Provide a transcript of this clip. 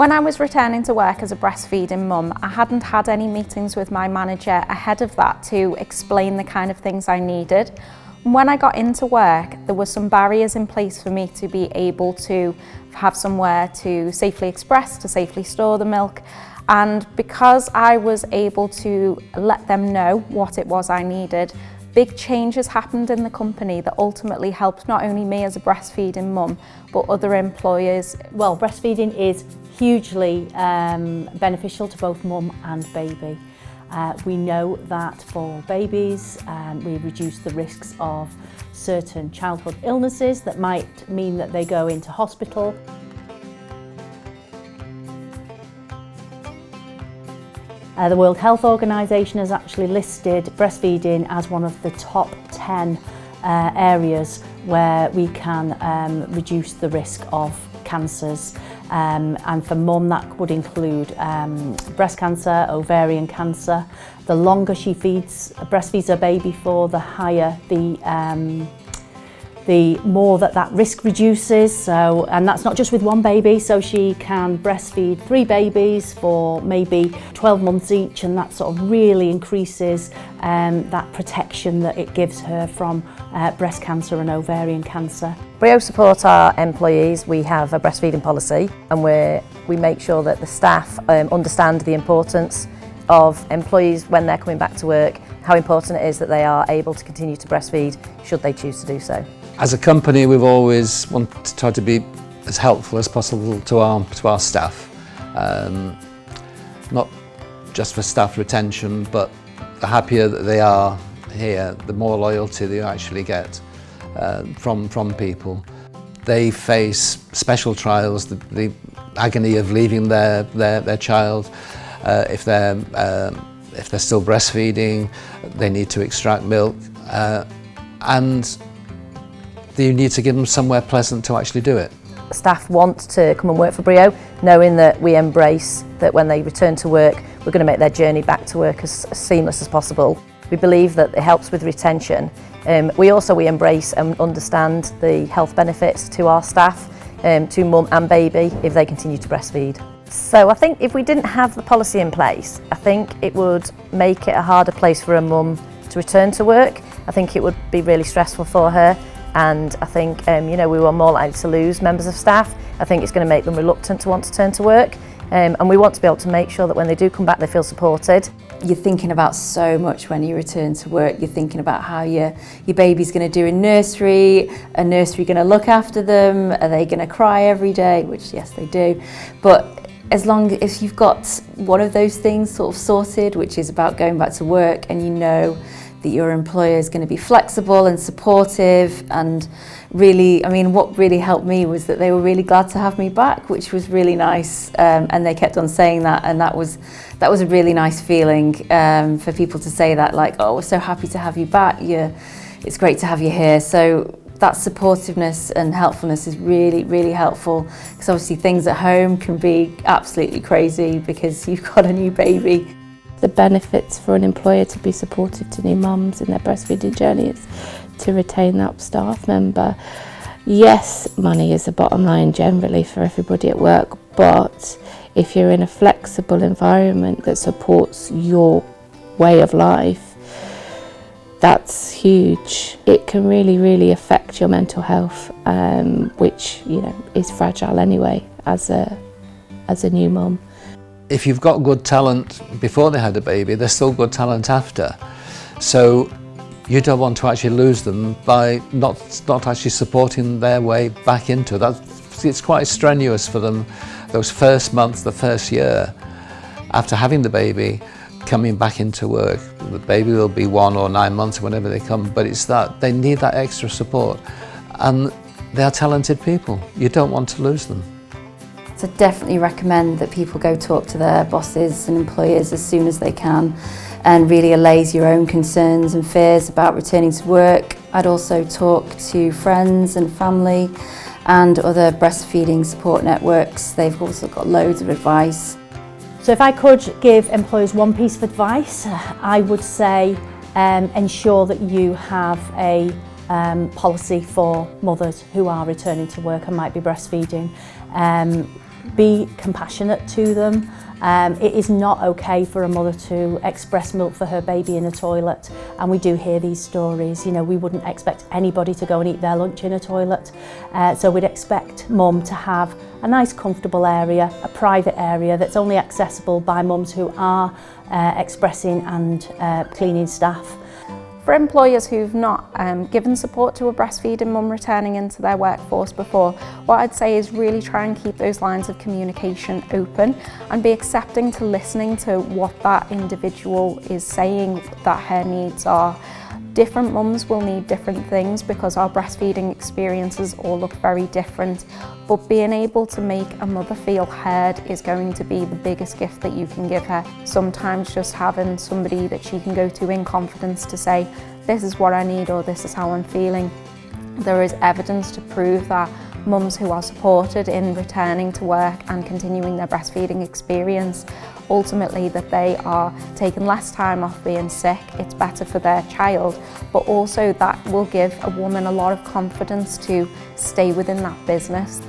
When I was returning to work as a breastfeeding mum, I hadn't had any meetings with my manager ahead of that to explain the kind of things I needed. When I got into work, there were some barriers in place for me to be able to have somewhere to safely express, to safely store the milk. And because I was able to let them know what it was I needed, big changes happened in the company that ultimately helped not only me as a breastfeeding mum, but other employers. Well, breastfeeding is hugely beneficial to both mum and baby. We know that for babies, we reduce the risks of certain childhood illnesses that might mean that they go into hospital. The World Health Organization has actually listed breastfeeding as one of the top 10 areas where we can reduce the risk of cancers. And for mum, that would include breast cancer, ovarian cancer. The longer she breastfeeds her baby for, the higher the more that risk reduces. So, and that's not just with one baby, so she can breastfeed 3 babies for maybe 12 months each, and that sort of really increases that protection that it gives her from breast cancer and ovarian cancer. Brio support our employees. We have a breastfeeding policy, and we make sure that the staff understand the importance of employees when they're coming back to work, how important it is that they are able to continue to breastfeed should they choose to do so. As a company, we've always wanted to try to be as helpful as possible to our staff, not just for staff retention, but the happier that they are here, the more loyalty they actually get from people. They face special trials, the agony of leaving their child. If they're still breastfeeding, they need to extract milk, and you need to give them somewhere pleasant to actually do it. Staff want to come and work for Brio, knowing that we embrace that when they return to work, we're going to make their journey back to work as seamless as possible. We believe that it helps with retention. We embrace and understand the health benefits to our staff, to mum and baby, if they continue to breastfeed. So I think if we didn't have the policy in place, I think it would make it a harder place for a mum to return to work. I think it would be really stressful for her, and I think we were more likely to lose members of staff. I think it's going to make them reluctant to want to turn to work, and we want to be able to make sure that when they do come back they feel supported. You're thinking about so much when you return to work. You're thinking about how your baby's going to do in nursery, a nursery going to look after them, are they going to cry every day, which yes they do, but as long as you've got one of those things sort of sorted, which is about going back to work, and you know that your employer is going to be flexible and supportive, and really, I mean, what really helped me was that they were really glad to have me back, which was really nice, and they kept on saying that, and that was a really nice feeling for people to say that, like, oh, we're so happy to have you back, it's great to have you here. So that supportiveness and helpfulness is really, really helpful, because obviously things at home can be absolutely crazy because you've got a new baby. The benefits for an employer to be supportive to new mums in their breastfeeding journey is to retain that staff member. Yes, money is the bottom line generally for everybody at work, but if you're in a flexible environment that supports your way of life, that's huge. It can really, really affect your mental health, which is fragile anyway as a new mum. If you've got good talent before they had a baby, there's still good talent after. So you don't want to actually lose them by not actually supporting their way back into that. It's quite strenuous for them, those first months, the first year after having the baby, coming back into work. The baby will be 1 or 9 months, whenever they come, but it's that they need that extra support, and they are talented people. You don't want to lose them. So definitely recommend that people go talk to their bosses and employers as soon as they can, and really allays your own concerns and fears about returning to work. I'd also talk to friends and family and other breastfeeding support networks. They've also got loads of advice. So if I could give employers one piece of advice, I would say ensure that you have a policy for mothers who are returning to work and might be breastfeeding. be compassionate to them. It is not okay for a mother to express milk for her baby in a toilet, and we do hear these stories. You know, we wouldn't expect anybody to go and eat their lunch in a toilet, so we'd expect mum to have a nice comfortable area, a private area that's only accessible by mums who are expressing and cleaning staff. For employers who've not given support to a breastfeeding mum returning into their workforce before, what I'd say is really try and keep those lines of communication open and be accepting to listening to what that individual is saying that her needs are. Different mums will need different things because our breastfeeding experiences all look very different, but being able to make a mother feel heard is going to be the biggest gift that you can give her. Sometimes just having somebody that she can go to in confidence to say, this is what I need or this is how I'm feeling. There is evidence to prove that mums who are supported in returning to work and continuing their breastfeeding experience, ultimately that they are taking less time off being sick, it's better for their child, but also that will give a woman a lot of confidence to stay within that business.